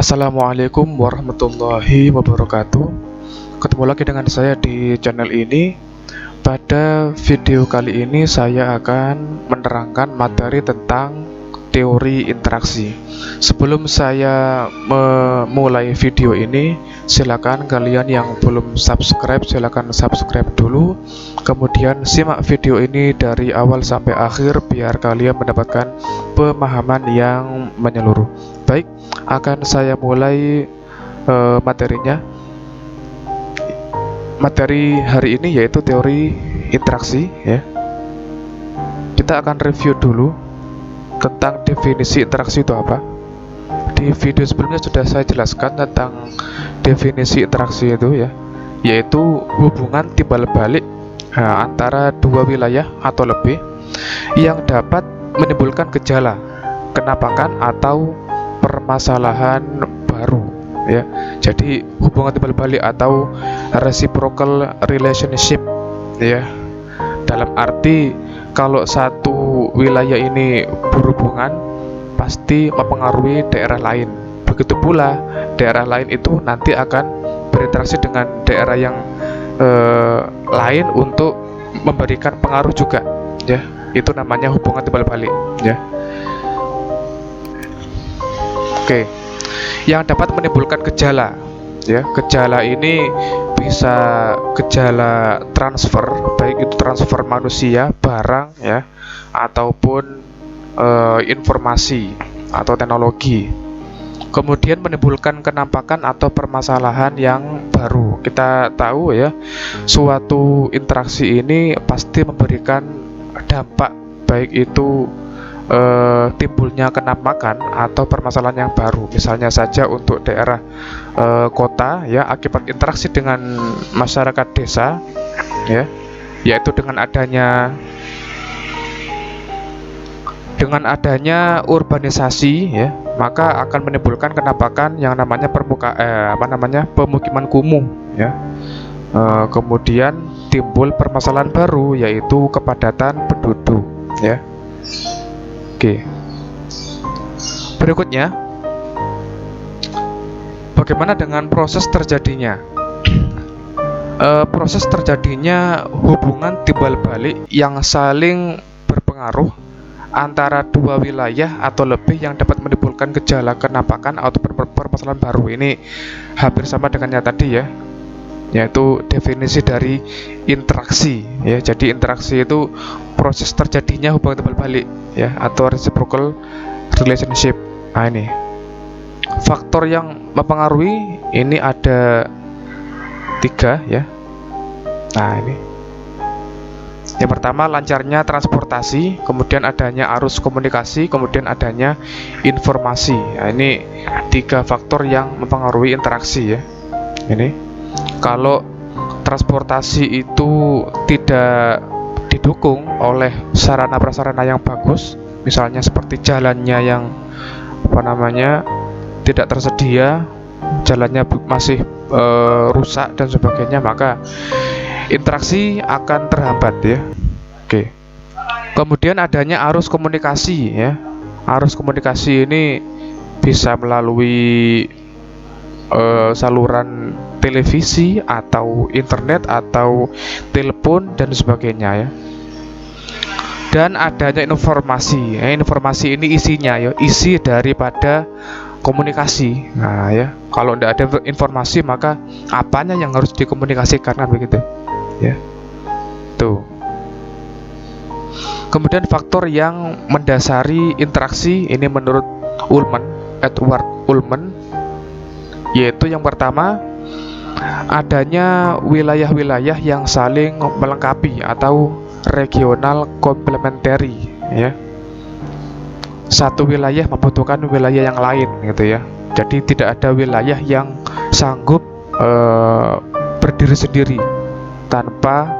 Assalamualaikum warahmatullahi wabarakatuh. Ketemu lagi dengan saya di channel ini. Pada video kali ini saya akan menerangkan materi tentang teori interaksi. Sebelum saya memulai video ini, silakan kalian yang belum subscribe silakan subscribe dulu. Kemudian simak video ini dari awal sampai akhir biar kalian mendapatkan pemahaman yang menyeluruh. Baik, akan saya mulai materinya. Materi hari ini yaitu teori interaksi ya. Kita akan review dulu tentang definisi interaksi itu apa. Di video sebelumnya sudah saya jelaskan tentang definisi interaksi itu ya, yaitu hubungan timbal balik antara dua wilayah atau lebih yang dapat menimbulkan gejala, kenampakan atau permasalahan baru ya. Jadi hubungan timbal balik atau reciprocal relationship ya, dalam arti kalau satu wilayah ini berhubungan pasti mempengaruhi daerah lain. Begitu pula daerah lain itu nanti akan berinteraksi dengan daerah yang lain untuk memberikan pengaruh juga ya. Itu namanya hubungan timbal balik ya. Oke, yang dapat menimbulkan gejala ya. Gejala ini bisa gejala transfer, baik itu transfer manusia, barang ya, ataupun informasi atau teknologi. Kemudian menimbulkan kenampakan atau permasalahan yang baru. Kita tahu ya, suatu interaksi ini pasti memberikan dampak, baik itu timbulnya kenampakan atau permasalahan yang baru. Misalnya saja untuk daerah kota ya, akibat interaksi dengan masyarakat desa ya, yaitu dengan adanya urbanisasi ya, maka akan menimbulkan kenampakan yang namanya pemukiman kumuh ya. Kemudian timbul permasalahan baru yaitu kepadatan penduduk ya. Oke. Berikutnya, bagaimana dengan proses terjadinya? Proses terjadinya hubungan timbal balik yang saling berpengaruh antara dua wilayah atau lebih yang dapat menimbulkan gejala kenampakan atau permasalahan baru. Ini hampir sama dengan yang tadi ya, yaitu definisi dari interaksi ya. Jadi interaksi itu proses terjadinya hubungan timbal balik ya, atau reciprocal relationship. Nah, ini faktor yang mempengaruhi ini ada 3 ya. Nah, ini yang pertama, lancarnya transportasi, kemudian adanya arus komunikasi, kemudian adanya informasi. Nah, ini 3 faktor yang mempengaruhi interaksi ya. Ini kalau transportasi itu tidak didukung oleh sarana prasarana yang bagus, misalnya seperti jalannya yang tidak tersedia, jalannya masih rusak dan sebagainya, maka interaksi akan terhambat ya. Oke. Kemudian adanya arus komunikasi ya. Arus komunikasi ini bisa melalui saluran televisi atau internet atau telepon dan sebagainya ya. Dan adanya informasi ya. Informasi ini isinya ya, isi daripada komunikasi. Nah ya, kalau tidak ada informasi maka apanya yang harus dikomunikasikan, kan begitu ya. Tuh. Kemudian faktor yang mendasari interaksi ini menurut Edward Ullman, yaitu yang pertama, adanya wilayah-wilayah yang saling melengkapi atau regional complementary ya. Satu wilayah membutuhkan wilayah yang lain gitu ya. Jadi tidak ada wilayah yang sanggup berdiri sendiri tanpa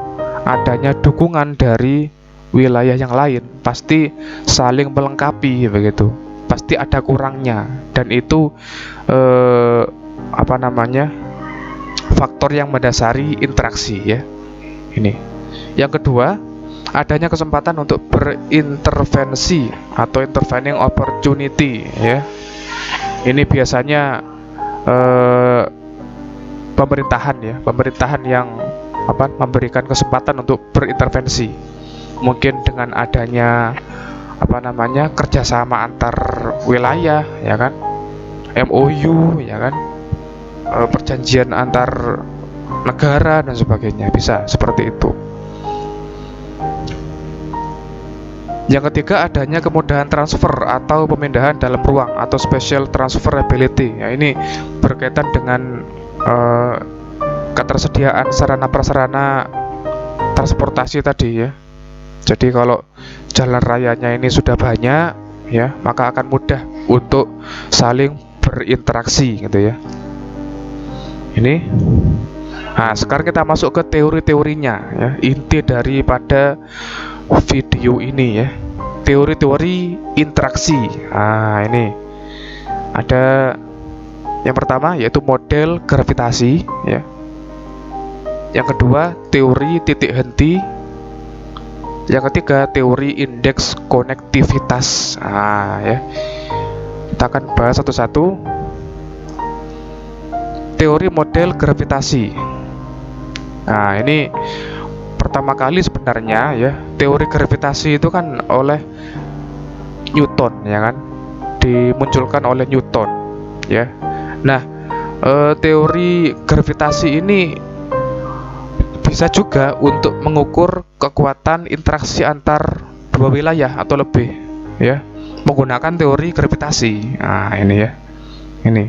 adanya dukungan dari wilayah yang lain. Pasti saling melengkapi begitu. Pasti ada kurangnya, dan itu faktor yang mendasari interaksi ya. Ini. Yang kedua, adanya kesempatan untuk berintervensi atau intervening opportunity ya. Ini biasanya eh, pemerintahan yang memberikan kesempatan untuk berintervensi, mungkin dengan adanya kerjasama antar wilayah, ya kan, MOU, ya kan, perjanjian antar negara dan sebagainya, bisa seperti itu. Yang ketiga, adanya kemudahan transfer atau pemindahan dalam ruang atau special transferability. Ya, ini berkaitan dengan ketersediaan sarana prasarana transportasi tadi, ya. Jadi kalau jalan rayanya ini sudah banyak, ya, maka akan mudah untuk saling berinteraksi, gitu ya. Ini. Nah, sekarang kita masuk ke teori-teorinya, ya, inti daripada video ini, ya. Teori-teori interaksi. Nah, ini ada yang pertama yaitu model gravitasi, ya. Yang kedua, teori titik henti. Yang ketiga, teori indeks konektivitas. Nah, ya. Kita akan bahas satu-satu. Teori model gravitasi. Nah, ini pertama kali sebenarnya, ya, teori gravitasi itu kan oleh Newton, ya kan, dimunculkan oleh Newton, ya. Nah, teori gravitasi ini bisa juga untuk mengukur kekuatan interaksi antar dua wilayah atau lebih, ya, menggunakan teori gravitasi. Nah, ini, ya, ini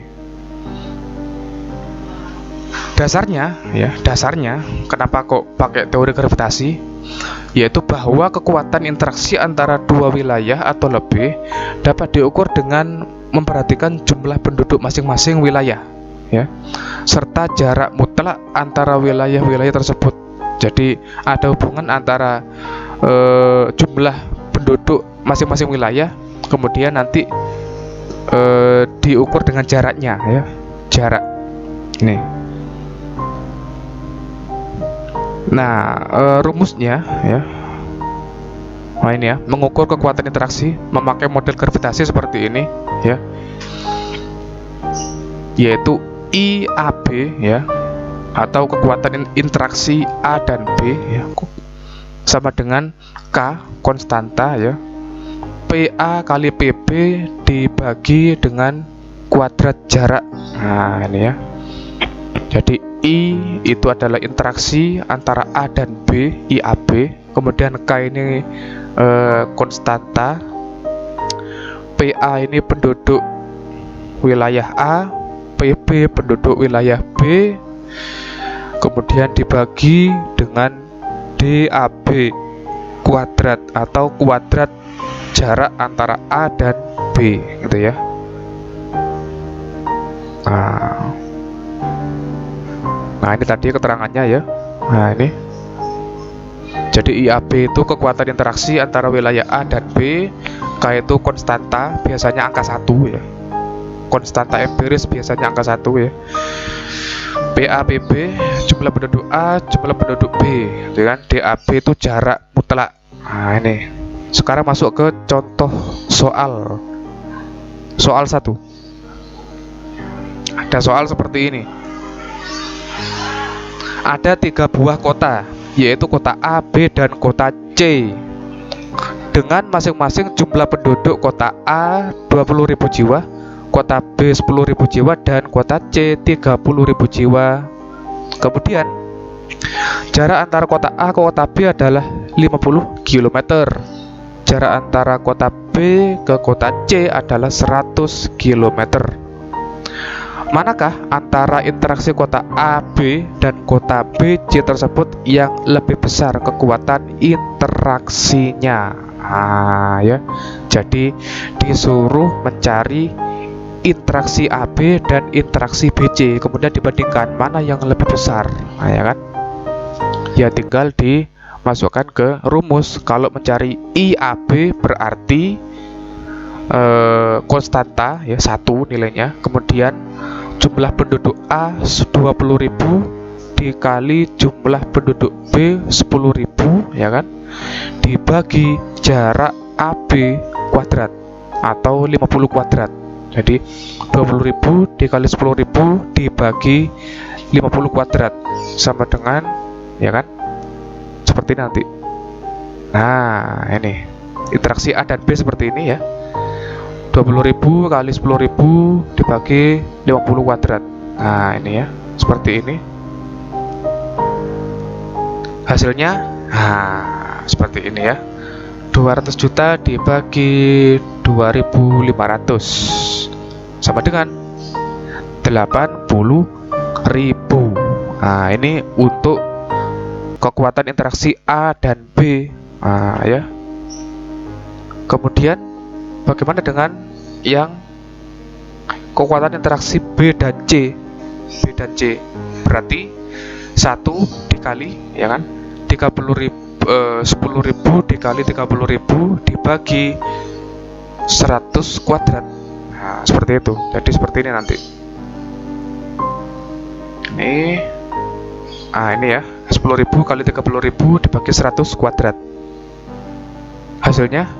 dasarnya kenapa kok pakai teori gravitasi, yaitu bahwa kekuatan interaksi antara dua wilayah atau lebih dapat diukur dengan memperhatikan jumlah penduduk masing-masing wilayah, ya, serta jarak mutlak antara wilayah-wilayah tersebut. Jadi ada hubungan antara jumlah penduduk masing-masing wilayah, kemudian nanti diukur dengan jaraknya, ya, jarak ini. Nah, rumusnya, ya. Nah, ini, ya, mengukur kekuatan interaksi memakai model gravitasi seperti ini, ya, yaitu IAB, ya, atau kekuatan interaksi A dan B, ya, sama dengan K konstanta, ya, PA kali PB dibagi dengan kuadrat jarak. Nah, ini, ya. Jadi I itu adalah interaksi antara A dan B, IAB. Kemudian K ini konstanta, PA ini penduduk wilayah A, PB penduduk wilayah B, kemudian dibagi dengan DAB kuadrat atau kuadrat jarak antara A dan B, gitu ya. Nah, ini tadi keterangannya, ya. Nah, ini. Jadi IAB itu kekuatan interaksi antara wilayah A dan B. K itu konstanta, biasanya angka 1, ya. Konstanta empiris biasanya angka 1, ya. PAPB jumlah penduduk A, jumlah penduduk B, gitu kan. DAB itu jarak mutlak. Nah, ini. Sekarang masuk ke contoh soal. Soal 1. Ada soal seperti ini. Ada 3 buah kota, yaitu kota A, B, dan kota C, dengan masing-masing jumlah penduduk kota A 20.000 jiwa, kota B 10.000 jiwa, dan kota C 30.000 jiwa. Kemudian jarak antara kota A ke kota B adalah 50 km. Jarak antara kota B ke kota C adalah 100 km. Manakah antara interaksi kota A, B, dan kota B, C tersebut yang lebih besar kekuatan interaksinya? Ya. Jadi disuruh mencari interaksi AB dan interaksi BC, kemudian dibandingkan mana yang lebih besar. Nah, ya kan? Ya, tinggal dimasukkan ke rumus. Kalau mencari IAB berarti konstanta, ya, 1 nilainya, kemudian jumlah penduduk A 20.000 dikali jumlah penduduk B 10.000, ya kan, dibagi jarak AB kuadrat atau 50 kuadrat. Jadi 20.000 dikali 10.000 dibagi 50 kuadrat sama dengan, ya kan, seperti nanti. Nah, ini interaksi A dan B seperti ini ya. 20.000 kali 10.000 dibagi 50 kuadrat. Nah, ini ya, seperti ini. Hasilnya, nah, seperti ini ya. 200 juta dibagi 2.500 sama dengan 80.000. Nah, ini untuk kekuatan interaksi A dan B. Nah, ya. Kemudian bagaimana dengan yang kekuatan interaksi B dan C? B dan C berarti 1 dikali, ya kan, 10.000 dikali 30.000 dibagi 100 kuadrat. Nah, seperti itu. Jadi seperti ini nanti. Ini ya, 10.000 kali 30.000 dibagi 100 kuadrat. Hasilnya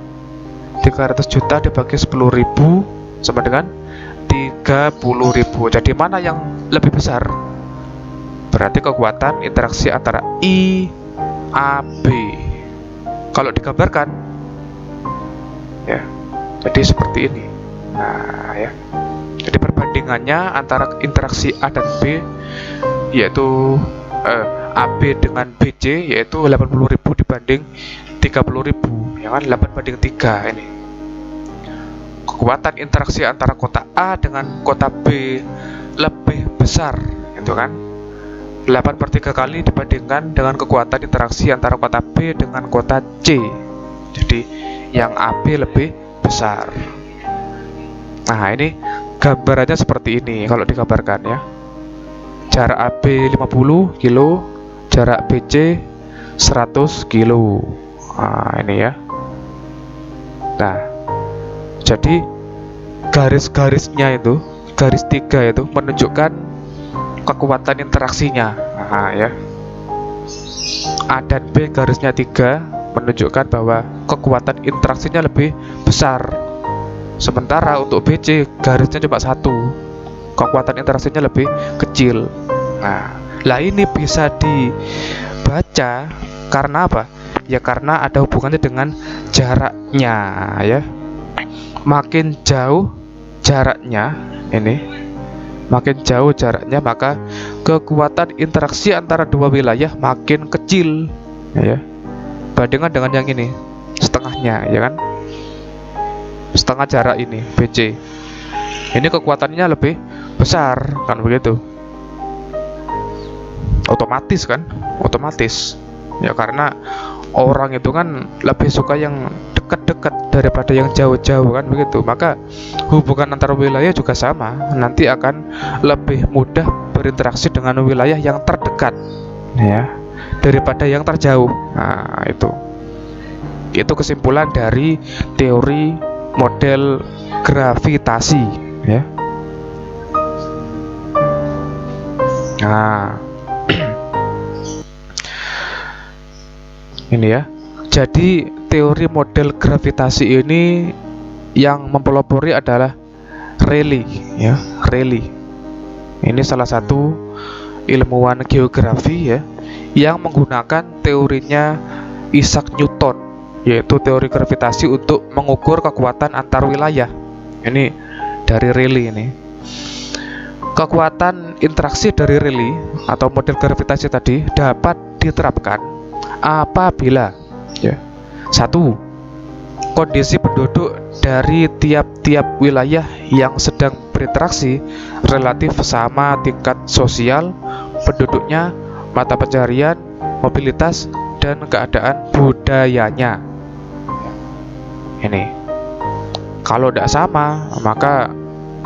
300 juta dibagi 10.000 sama dengan 30.000. Jadi mana yang lebih besar? Berarti kekuatan interaksi antara I, A, B. Kalau digambarkan, ya, jadi seperti ini. Nah, ya. Jadi perbandingannya antara interaksi A dan B, yaitu AB dengan BC, yaitu 80.000 dibanding 30.000, ya kan, 8 banding 3 ini. Kekuatan interaksi antara kota A dengan kota B lebih besar, itu kan. 8/3 kali dibandingkan dengan kekuatan interaksi antara kota B dengan kota C. Jadi yang AB lebih besar. Nah, ini gambarannya seperti ini kalau digambarkan ya. Jarak AB 50 kilo, jarak BC 100 kilo. Nah, ini ya. Nah, jadi garis-garisnya itu, garis 3 itu menunjukkan kekuatan interaksinya. Nah, ya. A dan B garisnya 3 menunjukkan bahwa kekuatan interaksinya lebih besar. Sementara untuk BC garisnya cuma 1, kekuatan interaksinya lebih kecil. Nah, ini bisa dibaca karena apa? Ya karena ada hubungannya dengan jaraknya ya. Makin jauh jaraknya ini, makin jauh jaraknya, maka kekuatan interaksi antara dua wilayah makin kecil, ya. Bandingkan dengan yang ini, setengahnya, ya kan? Setengah jarak ini, BC. Ini kekuatannya lebih besar, kan begitu? Otomatis kan? Otomatis. Ya karena orang itu kan lebih suka yang dekat-dekat daripada yang jauh-jauh, kan begitu. Maka hubungan antar wilayah juga sama, nanti akan lebih mudah berinteraksi dengan wilayah yang terdekat ya daripada yang terjauh. Nah, itu kesimpulan dari teori model gravitasi ya. Nah, ini ya. Jadi teori model gravitasi ini yang mempelopori adalah Rayleigh ya, Rayleigh. Ini salah satu ilmuwan geografi ya yang menggunakan teorinya Isaac Newton, yaitu teori gravitasi untuk mengukur kekuatan antar wilayah. Ini dari Rayleigh ini. Kekuatan interaksi dari Rayleigh atau model gravitasi tadi dapat diterapkan apabila ya, 1. Kondisi penduduk dari tiap-tiap wilayah yang sedang berinteraksi relatif sama tingkat sosial penduduknya, mata pencarian, mobilitas, dan keadaan budayanya. Ini kalau tidak sama, maka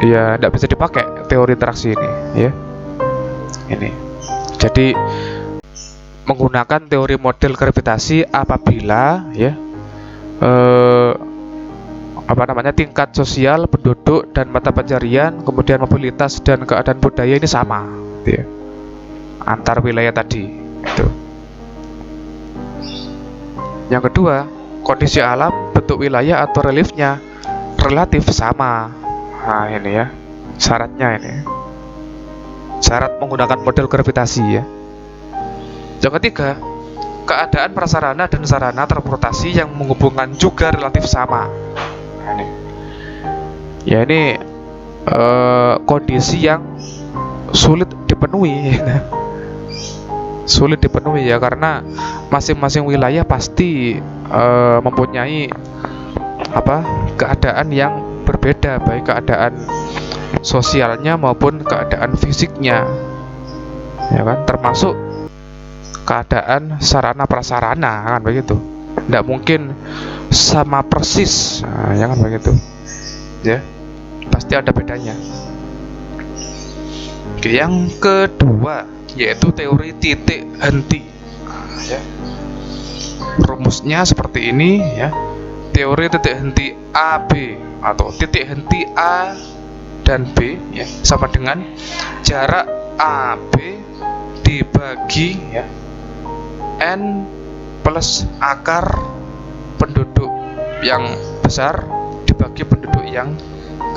ya tidak bisa dipakai teori interaksi ini ya. Ini jadi menggunakan teori model gravitasi apabila ya tingkat sosial penduduk dan mata pencarian, kemudian mobilitas dan keadaan budaya ini sama gitu ya, antar wilayah tadi itu. Yang kedua, kondisi alam, bentuk wilayah atau reliefnya relatif sama. Nah, ini ya syaratnya ini. Syarat menggunakan model gravitasi ya. Yang ketiga, keadaan prasarana dan sarana transportasi yang menghubungkan juga relatif sama. Nah, ini. Ya ini kondisi yang sulit dipenuhi ya. Sulit dipenuhi ya, karena masing-masing wilayah pasti mempunyai keadaan yang berbeda, baik keadaan sosialnya maupun keadaan fisiknya ya kan, termasuk keadaan sarana prasarana kan begitu. Tidak mungkin sama persis, ya kan begitu ya, pasti ada bedanya. Oke, yang kedua yaitu teori titik henti ya. Rumusnya seperti ini ya. Teori titik henti AB atau titik henti A dan B ya sama dengan jarak AB dibagi ya N plus akar penduduk yang besar dibagi penduduk yang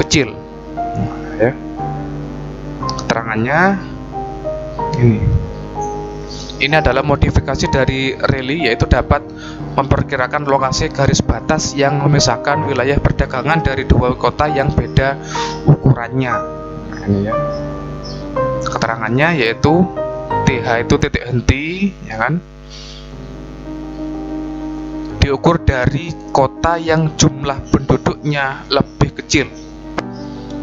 kecil. Ya. Keterangannya ini. Ini adalah modifikasi dari Rayleigh, yaitu dapat memperkirakan lokasi garis batas yang memisahkan wilayah perdagangan dari dua kota yang beda ukurannya. Nah, ini ya. Keterangannya yaitu TH itu titik henti, ya kan? Diukur dari kota yang jumlah penduduknya lebih kecil.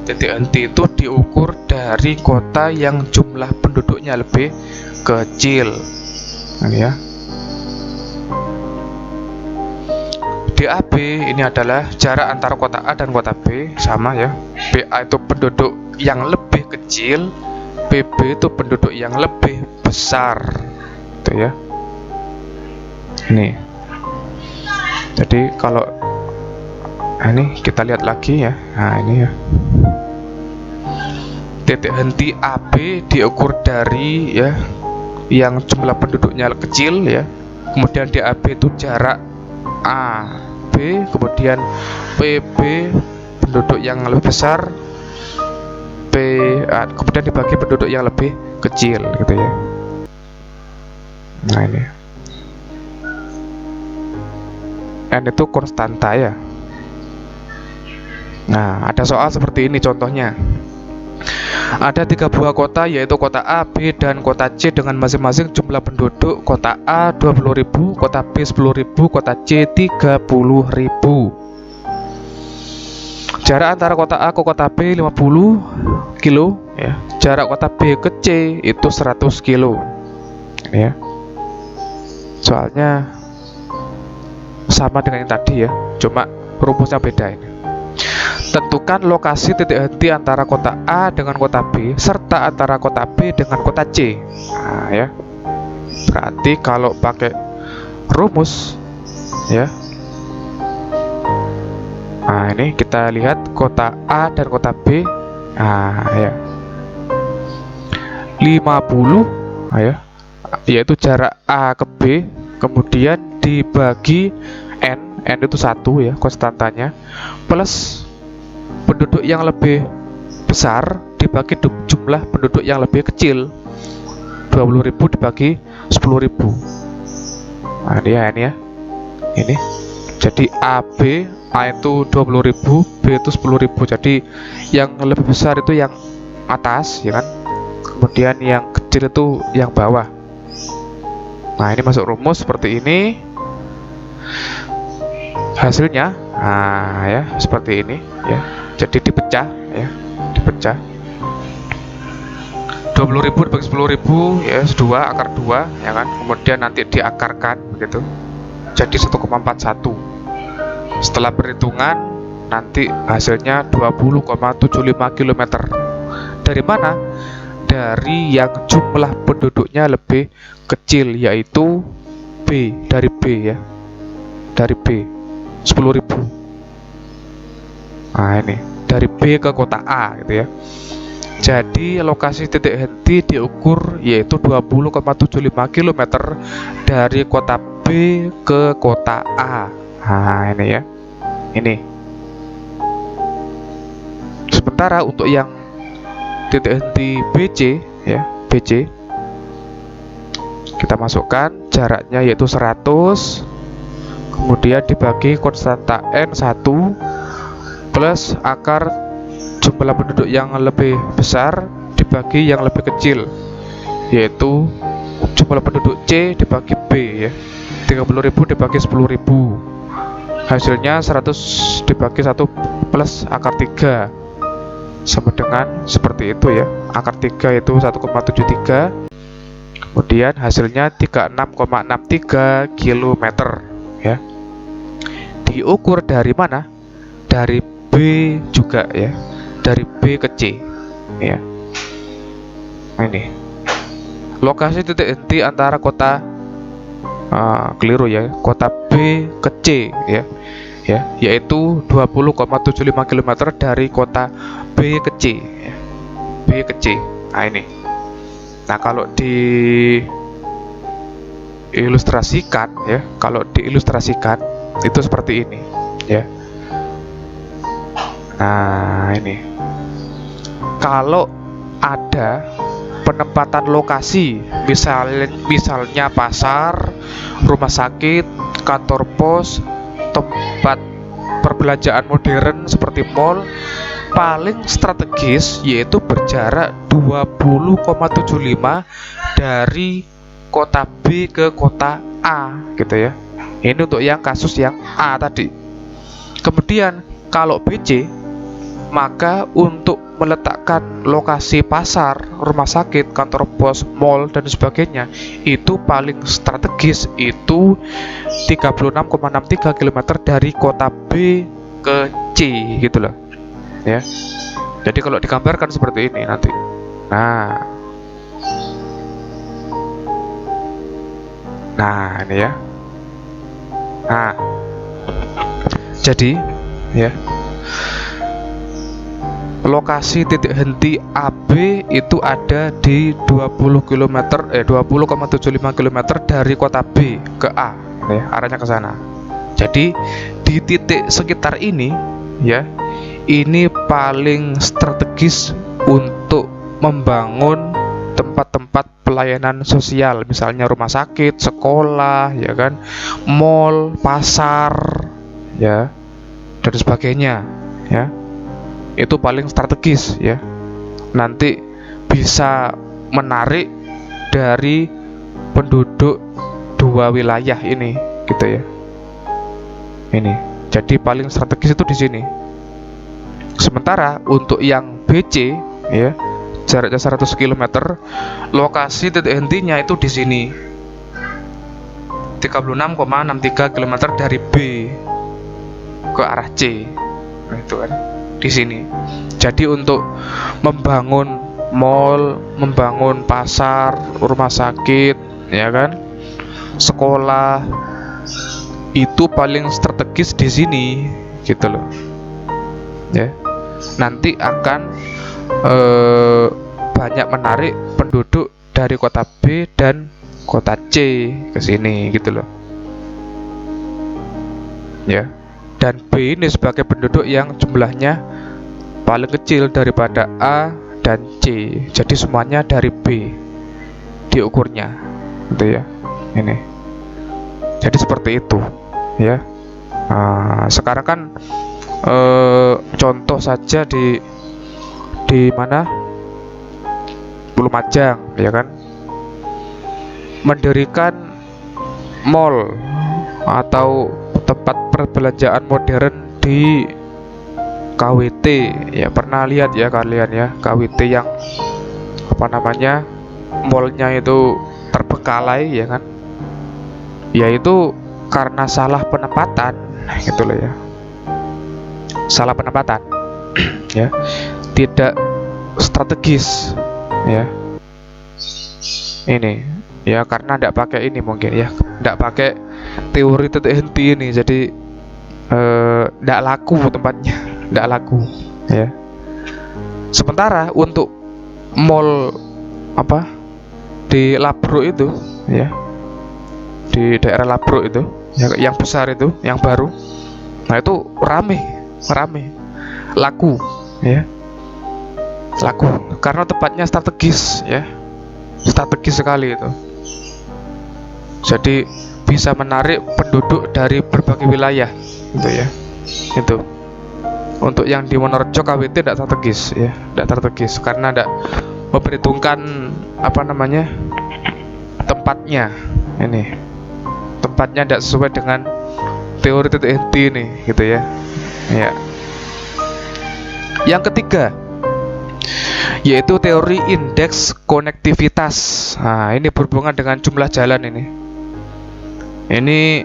Titik henti itu diukur dari kota yang jumlah penduduknya lebih kecil. Nah, ya. DAB ini adalah jarak antara kota A dan kota B, sama ya. BA itu penduduk yang lebih kecil, PB itu penduduk yang lebih besar. Itu ya. Ini. Jadi kalau ini kita lihat lagi ya. Nah, ini ya. Titik henti AB diukur dari ya yang jumlah penduduknya kecil ya. Kemudian DAB itu jarak A B, kemudian PB penduduk yang lebih besar, kemudian dibagi penduduk yang lebih kecil gitu ya. Nah ini N itu konstanta ya. Nah ada soal seperti ini contohnya. Ada 3 buah kota, yaitu kota A, B, dan kota C dengan masing-masing jumlah penduduk kota A 20.000, kota B 10.000, kota C 30.000. Jarak antara kota A ke kota B 50 kilo ya. Jarak kota B ke C itu 100 kilo ya. Soalnya sama dengan yang tadi ya, cuma rumusnya beda ini. Tentukan lokasi titik henti antara kota A dengan kota B serta antara kota B dengan kota C. Nah, ya. Berarti kalau pakai rumus ya. Nah, ini kita lihat kota A dan kota B. Nah, ya. 50 nah, ya. Yaitu jarak A ke B, kemudian dibagi N itu 1 ya, konstantanya, plus penduduk yang lebih besar dibagi jumlah penduduk yang lebih kecil. 20.000 dibagi 10.000. Nah ini ya. Ini. Jadi AB, A itu 20.000, B itu 10.000. Jadi yang lebih besar itu yang atas ya kan. Kemudian yang kecil itu yang bawah. Nah, ini masuk rumus seperti ini. Hasilnya ya seperti ini ya. Jadi dipecah ya, dipecah 20.000 dibagi 10.000 ya, 2 akar 2 ya kan. Kemudian nanti diakarkan begitu. Jadi 1,41. Setelah perhitungan nanti hasilnya 20,75 km. Dari mana? Dari yang jumlah penduduknya lebih kecil, yaitu B, dari B ya. Dari B 10.000. Nah ini dari B ke kota A gitu ya. Jadi lokasi titik henti diukur yaitu 20,75 km dari kota B ke kota A. Nah ini ya. Ini Sementara untuk yang titik henti BC ya, BC kita masukkan jaraknya yaitu 100, kemudian dibagi konstanta N1 plus akar jumlah penduduk yang lebih besar dibagi yang lebih kecil, yaitu jumlah penduduk C dibagi B ya, 30.000 dibagi 10.000, hasilnya 100 dibagi 1 plus akar 3 sama dengan seperti itu ya. Akar 3 itu 1,73, kemudian hasilnya 36,63 km ya. Diukur dari mana? Dari B juga ya, dari B ke C ya. Ini lokasi titik henti antara kota keliru ya, kota B ke C ya, yaitu 20,75 km dari kota B ke C ya. B ke C. Nah ini. Nah kalau diilustrasikan ya, itu seperti ini ya. Nah ini, kalau ada penempatan lokasi, misalnya pasar, rumah sakit, kantor pos, tempat perbelanjaan modern seperti mall, paling strategis yaitu berjarak 20,75 dari kota B ke kota A gitu ya. Ini untuk yang kasus yang A tadi. Kemudian kalau BC, maka untuk meletakkan lokasi pasar, rumah sakit, kantor pos, mall dan sebagainya itu paling strategis itu 36,63 km dari kota B ke C gitu loh ya. Jadi kalau digambarkan seperti ini nanti. Nah ini ya. Nah jadi ya, lokasi titik henti AB itu ada di 20,75 km dari kota B ke A ya, arahnya ke sana. Jadi di titik sekitar ini ya, ini paling strategis untuk membangun tempat-tempat pelayanan sosial, misalnya rumah sakit, sekolah ya kan, mall, pasar ya dan sebagainya ya. Itu paling strategis ya. Nanti bisa menarik dari penduduk dua wilayah ini gitu ya. Ini. Jadi paling strategis itu di sini. Sementara untuk yang BC ya, jaraknya 100 km, lokasi titik hentinya itu di sini. 36,63 km dari B ke arah C. Nah, itu kan di sini. Jadi untuk membangun mall, membangun pasar, rumah sakit, ya kan, sekolah, itu paling strategis di sini, gitu loh. Ya, nanti akan banyak menarik penduduk dari kota B dan kota C ke sini, gitu loh. Ya. Dan B ini sebagai penduduk yang jumlahnya paling kecil daripada A dan C. Jadi semuanya dari B diukurnya, gitu ya. Ini. Jadi seperti itu, ya. Sekarang kan contoh saja di mana? Lumajang, ya kan? Mendirikan mall atau tempat perbelanjaan modern di KWT ya, pernah lihat ya kalian ya, KWT yang apa namanya, mallnya itu terbengkalai ya kan, yaitu karena salah penempatan gitu loh ya, salah penempatan ya, tidak strategis ya. Ini ya karena tidak pakai ini mungkin ya, tidak pakai teori titik henti ini, jadi tidak laku tempatnya, tidak laku ya. Sementara untuk mall apa di Labro itu ya, di daerah Labro itu ya, yang besar itu, yang baru, nah itu rame laku ya. laku karena tempatnya strategis ya, strategis sekali itu. Jadi bisa menarik penduduk dari berbagai wilayah gitu ya. Itu untuk yang di Wonorejo KWT tidak strategis ya, tidak strategis karena tidak memperhitungkan tempatnya. Ini tempatnya tidak sesuai dengan teori titik henti ini gitu ya. Ya. Yang ketiga yaitu teori indeks konektivitas. Nah, ini berhubungan dengan jumlah jalan ini. Ini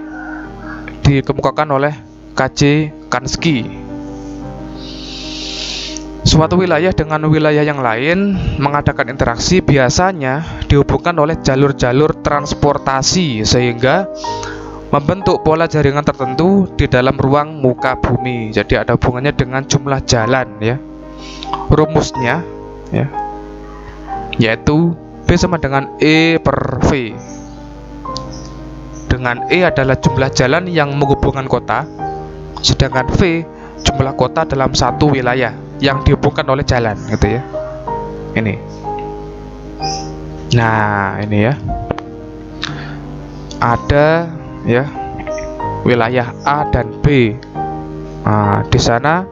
dikemukakan oleh K.J. Kansky. Suatu wilayah dengan wilayah yang lain mengadakan interaksi biasanya dihubungkan oleh jalur-jalur transportasi sehingga membentuk pola jaringan tertentu di dalam ruang muka bumi. Jadi ada hubungannya dengan jumlah jalan ya. Rumusnya ya, yaitu B sama dengan E per V. Dengan E adalah jumlah jalan yang menghubungkan kota, sedangkan V jumlah kota dalam satu wilayah yang dihubungkan oleh jalan gitu ya. Ini. Nah, ini ya. Ada ya wilayah A dan B. Nah, di sana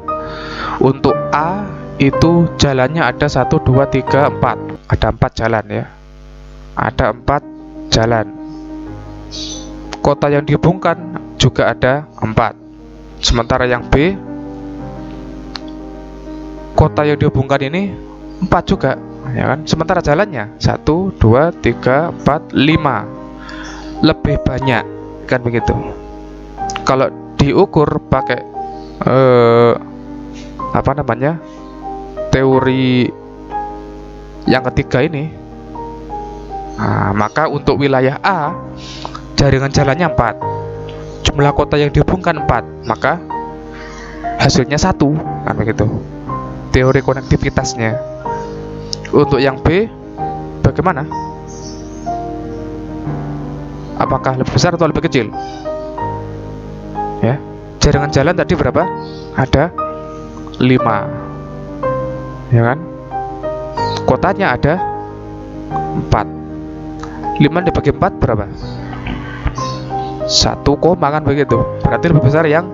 untuk A itu jalannya ada 1, 2, 3, 4. Ada 4 jalan ya. Ada 4 jalan. Kota yang dihubungkan juga ada 4. Sementara yang B, kota yang dihubungkan ini 4 juga ya kan. Sementara jalannya 1, 2, 3, 4, 5. Lebih banyak kan begitu. Kalau diukur pakai teori yang ketiga ini, nah, maka untuk wilayah A jaringan jalannya 4, jumlah kota yang dihubungkan 4, maka hasilnya 1 kan begitu teori konektivitasnya. Untuk yang B bagaimana? Apakah lebih besar atau lebih kecil? Ya, jaringan jalan tadi berapa? Ada 5 ya kan. Kotanya ada 4. 5 dibagi 4 berapa? 1, kan begitu. Berarti lebih besar yang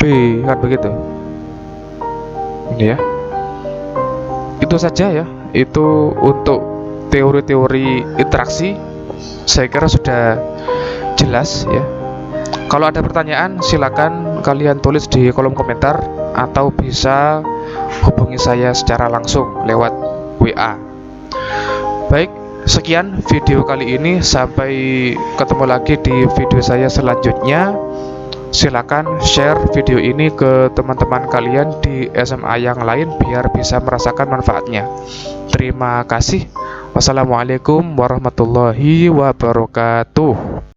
B kan begitu. Ini ya. Itu saja ya. Itu untuk teori-teori interaksi. Saya kira sudah jelas ya. Kalau ada pertanyaan silakan kalian tulis di kolom komentar atau bisa hubungi saya secara langsung lewat WA. Baik, sekian video kali ini. Sampai ketemu lagi di video saya selanjutnya. Silakan share video ini ke teman-teman kalian di SMA yang lain biar bisa merasakan manfaatnya. Terima kasih. Wassalamualaikum warahmatullahi wabarakatuh.